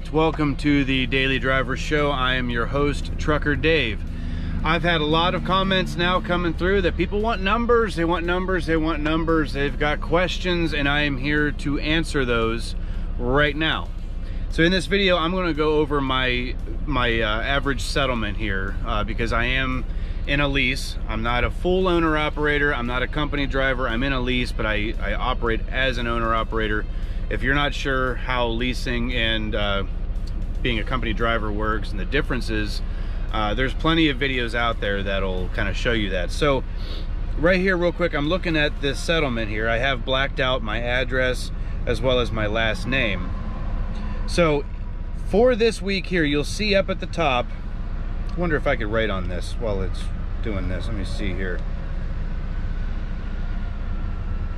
right, welcome to the Daily Driver Show. I am your host, Trucker Dave. I've had a lot of comments now coming through that people want numbers, they want numbers, they want numbers, they've got questions, and I am here to answer those right now. So in this video, I'm going to go over my average settlement here because I am in a lease. I'm not a full owner-operator, I'm not a company driver, I'm in a lease, but I operate as an owner-operator. If you're not sure how leasing and being a company driver works and the differences, there's plenty of videos out there that'll kind of show you that. So right here real quick, I'm looking at this settlement here. I have blacked out my address as well as my last name. So for this week here, you'll see up at the top, I wonder if I could write on this while it's doing this. Let me see here.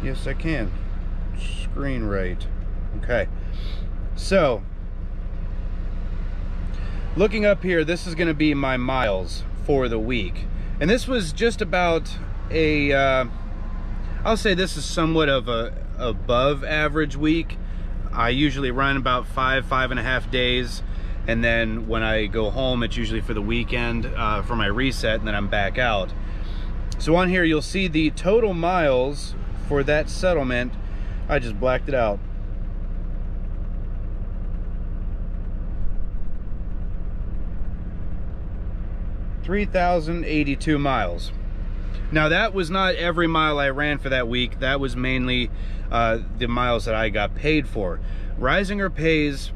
Yes, I can. Screen write. Okay, so looking up here, this is going to be my miles for the week, and this was just about a I'll say this is somewhat of a above average week. I usually run about 5.5 days, and then when I go home, it's usually for the weekend for my reset, and then I'm back out. So on here you'll see the total miles for that settlement. I just blacked it out. 3,082 miles. Now that was not every mile I ran for that week. That was mainly the miles that I got paid for. Reisinger pays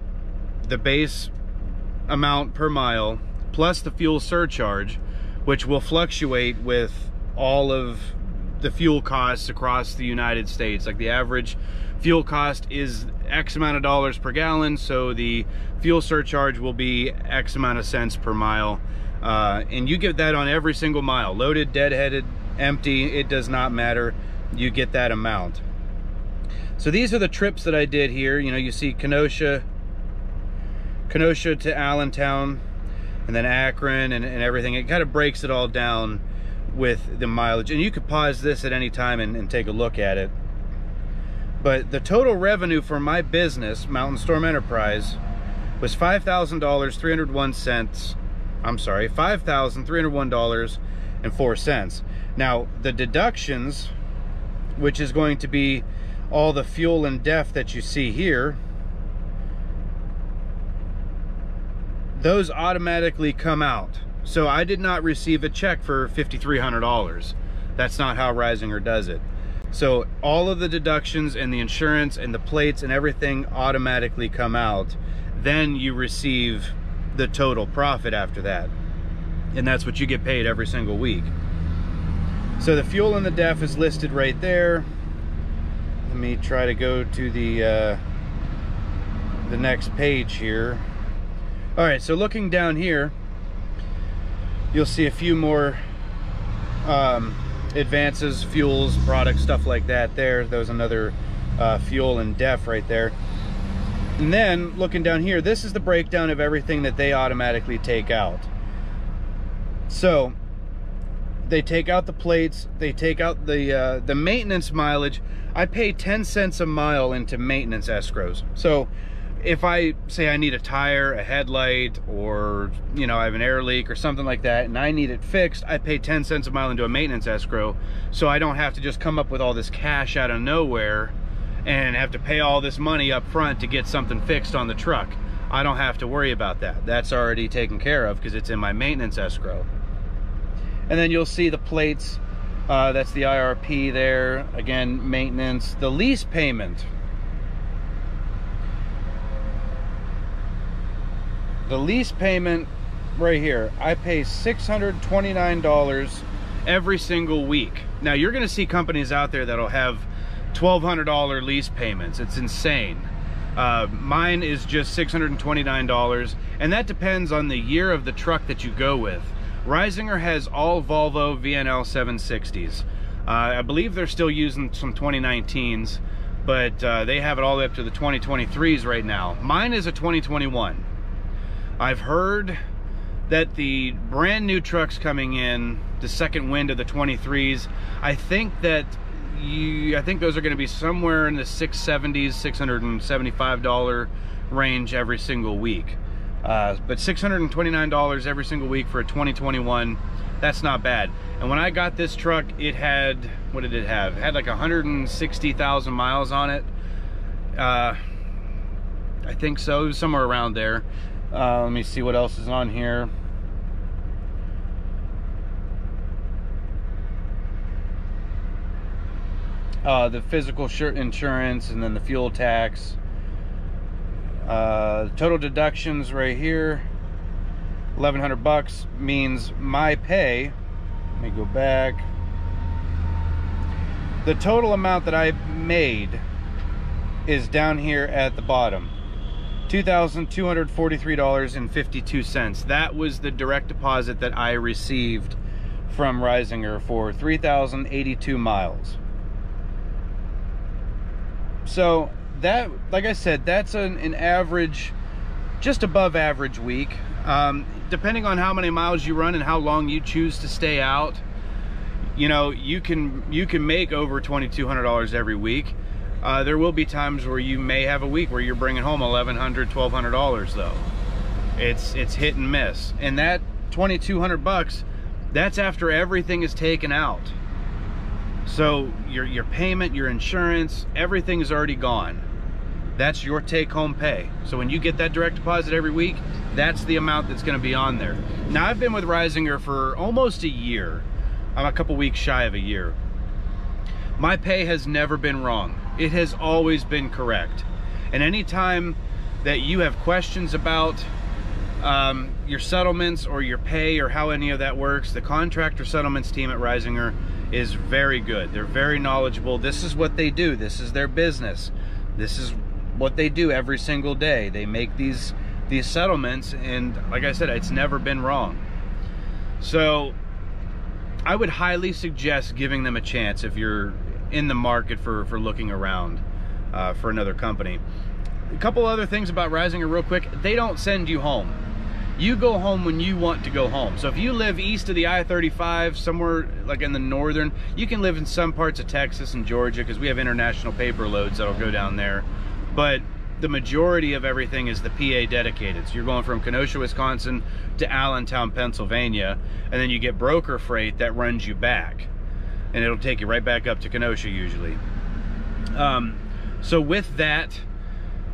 the base amount per mile plus the fuel surcharge, which will fluctuate with all of the fuel costs across the United States. Like the average fuel cost is X amount of dollars per gallon, so the fuel surcharge will be X amount of cents per mile. And you get that on every single mile, loaded, deadheaded, empty, it does not matter, you get that amount. So these are the trips that I did here. You know, you see Kenosha to Allentown, and then Akron and everything. It kind of breaks it all down with the mileage, and you could pause this at any time and take a look at it. But the total revenue for my business, Mountain Storm Enterprise, was $5,301. I'm sorry, $5,301.04. Now, the deductions, which is going to be all the fuel and DEF that you see here, those automatically come out. So I did not receive a check for $5,300. That's not how Reisinger does it. So all of the deductions and the insurance and the plates and everything automatically come out. Then you receive the total profit after that, and that's what you get paid every single week. So the fuel and the DEF is listed right there. Let me try to go to the next page here. All right, so looking down here, you'll see a few more advances, fuels, products, stuff like that there. There's another fuel and DEF right there. And then looking down here, this is the breakdown of everything that they automatically take out. So they take out the plates, they take out the maintenance mileage. I pay 10 cents a mile into maintenance escrows. So if I say I need a tire, a headlight, or you know, I have an air leak or something like that and I need it fixed, I pay 10 cents a mile into a maintenance escrow, so I don't have to just come up with all this cash out of nowhere and have to pay all this money up front to get something fixed on the truck. I don't have to worry about that. That's already taken care of because it's in my maintenance escrow. And then you'll see the plates, that's the IRP there, again, maintenance. The lease payment. The lease payment right here, I pay $629 every single week. Now you're gonna see companies out there that'll have $1,200 lease payments. It's insane. Mine is just $629, and that depends on the year of the truck that you go with. Reisinger has all Volvo VNL 760s. I believe they're still using some 2019s, but they have it all the way up to the 2023s right now. Mine is a 2021. I've heard that the brand new trucks coming in, the second wind of the 23s, I think that I think those are going to be somewhere in the $670s, $675 range every single week. But $629 every single week for a 2021, that's not bad. And when I got this truck, it had, what did it have? It had like 160,000 miles on it. I think so, somewhere around there. Let me see what else is on here. The physical insurance, and then the fuel tax. Total deductions right here, $1,100 means my pay, let me go back, the total amount that I made is down here at the bottom, $2,243.52. That was the direct deposit that I received from Reisinger for 3,082 miles. So that, like I said, that's an average, just above average week. Depending on how many miles you run and how long you choose to stay out, you know, you can make over $2,200 every week. There will be times where you may have a week where you're bringing home $1,100, $1,200 though. It's hit and miss. And that $2,200, that's after everything is taken out. So your payment, your insurance, everything is already gone. That's your take-home pay. So when you get that direct deposit every week, that's the amount that's going to be on there. Now, I've been with Reisinger for almost a year. I'm a couple weeks shy of a year. My pay has never been wrong. It has always been correct. And anytime that you have questions about your settlements or your pay or how any of that works, the contractor settlements team at Reisinger is very good. They're very knowledgeable. This is what they do. This is their business. This is what they do every single day. They make these settlements, and like I said, it's never been wrong. So I would highly suggest giving them a chance if you're in the market for looking around for another company. A couple other things about Reisinger real quick. They don't send you home. You go home when you want to go home. So if you live east of the I-35, somewhere like in the northern, you can live in some parts of Texas and Georgia because we have international paper loads that'll go down there. But the majority of everything is the PA dedicated. So you're going from Kenosha, Wisconsin to Allentown, Pennsylvania, and then you get broker freight that runs you back. And it'll take you right back up to Kenosha usually. So with that,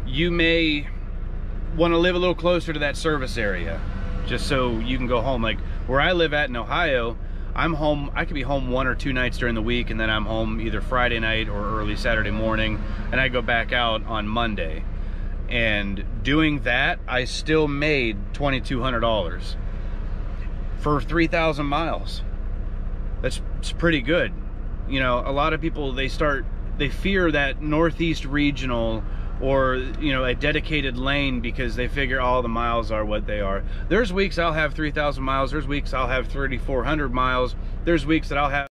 you may want to live a little closer to that service area just so you can go home. Like where I live at in Ohio, I'm home, I could be home 1 or 2 nights during the week, and then I'm home either Friday night or early Saturday morning, and I go back out on Monday. And doing that, I still made $2,200 for 3,000 miles. It's pretty good. You know, a lot of people, they fear that Northeast Regional or, you know, a dedicated lane because they figure all the miles are what they are. There's weeks I'll have 3,000 miles. There's weeks I'll have 3,400 miles. There's weeks that I'll have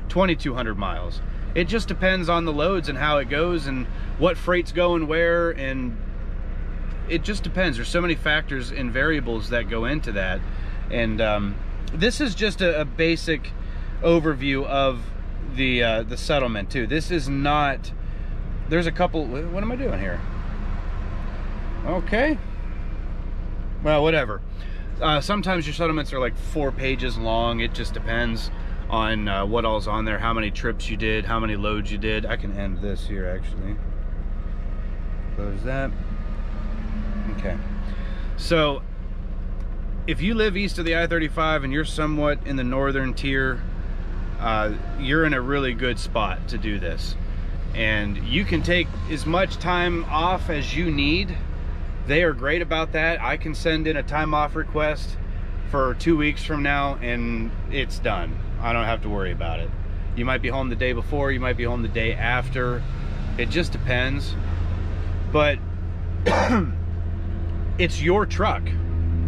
2,200 miles. It just depends on the loads and how it goes and what freight's going where, and it just depends. There's so many factors and variables that go into that. And this is just a basic overview of the settlement too. This is not, there's a couple, what am I doing here? Okay, well, whatever. Sometimes your settlements are like 4 pages long. It just depends on what all's on there, how many trips you did, how many loads you did. I can end this here actually. Close that. Okay, so if you live east of the I-35 and you're somewhat in the northern tier, you're in a really good spot to do this. And you can take as much time off as you need. They are great about that. I can send in a time off request for 2 weeks from now and it's done. I don't have to worry about it. You might be home the day before, you might be home the day after. It just depends. But it's your truck.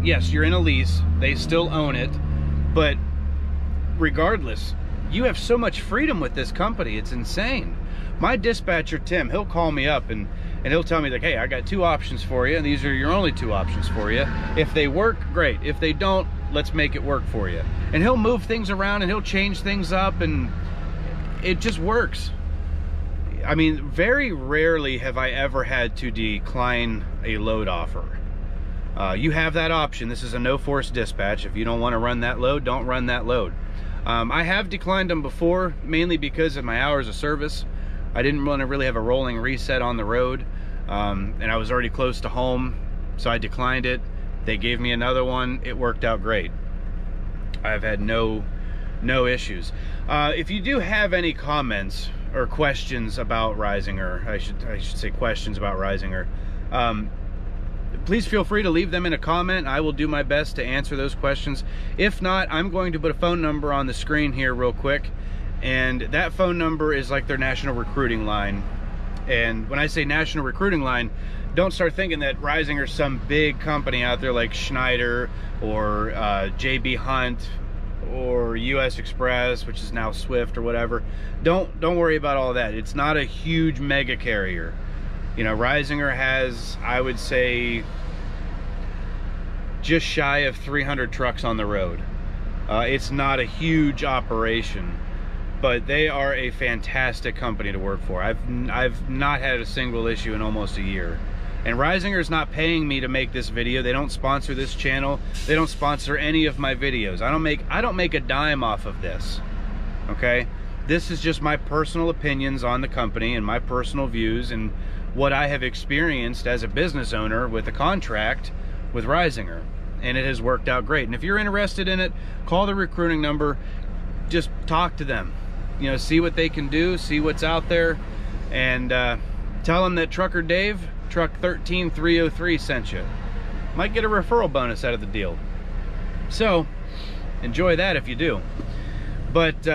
Yes, you're in a lease. They still own it. But regardless, you have so much freedom with this company. It's insane. My dispatcher, Tim, he'll call me up and he'll tell me like, hey, I got 2 options for you, and these are your only 2 options for you. If they work, great. If they don't, let's make it work for you. And he'll move things around and he'll change things up, and it just works. I mean, very rarely have I ever had to decline a load offer. You have that option. This is a no-force dispatch. If you don't want to run that load, don't run that load. I have declined them before, mainly because of my hours of service. I didn't want to really have a rolling reset on the road, and I was already close to home, so I declined it. They gave me another one. It worked out great. I've had no issues. If you do have any comments or questions about Reisinger, I should say questions about Reisinger, please feel free to leave them in a comment. I will do my best to answer those questions. If not, I'm going to put a phone number on the screen here real quick, and that phone number is like their national recruiting line. And when I say national recruiting line, don't start thinking that Reisinger's some big company out there like Schneider or JB Hunt or US Express, which is now Swift or whatever. Don't worry about all that. It's not a huge mega carrier. You know, Reisinger has, I would say, just shy of 300 trucks on the road. It's not a huge operation, but they are a fantastic company to work for. I've not had a single issue in almost a year. And Reisinger's not paying me to make this video. They don't sponsor this channel. They don't sponsor any of my videos. I don't make a dime off of this. Okay? This is just my personal opinions on the company and my personal views and what I have experienced as a business owner with a contract with Reisinger, and it has worked out great. And if you're interested in it, call the recruiting number, just talk to them, you know, see what they can do, see what's out there, and tell them that Trucker Dave, Truck 13303 sent you. Might get a referral bonus out of the deal. So enjoy that if you do. But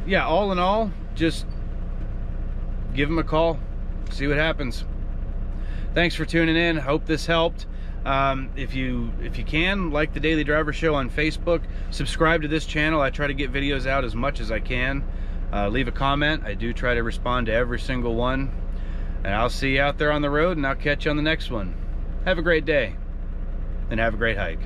yeah, all in all, just give them a call, see what happens. Thanks for tuning in. Hope this helped. If you can, like the Daily Driver Show on Facebook, subscribe to this channel. I try to get videos out as much as I can. Leave a comment. I do try to respond to every single one. And I'll see you out there on the road, and I'll catch you on the next one. Have a great day, and have a great hike.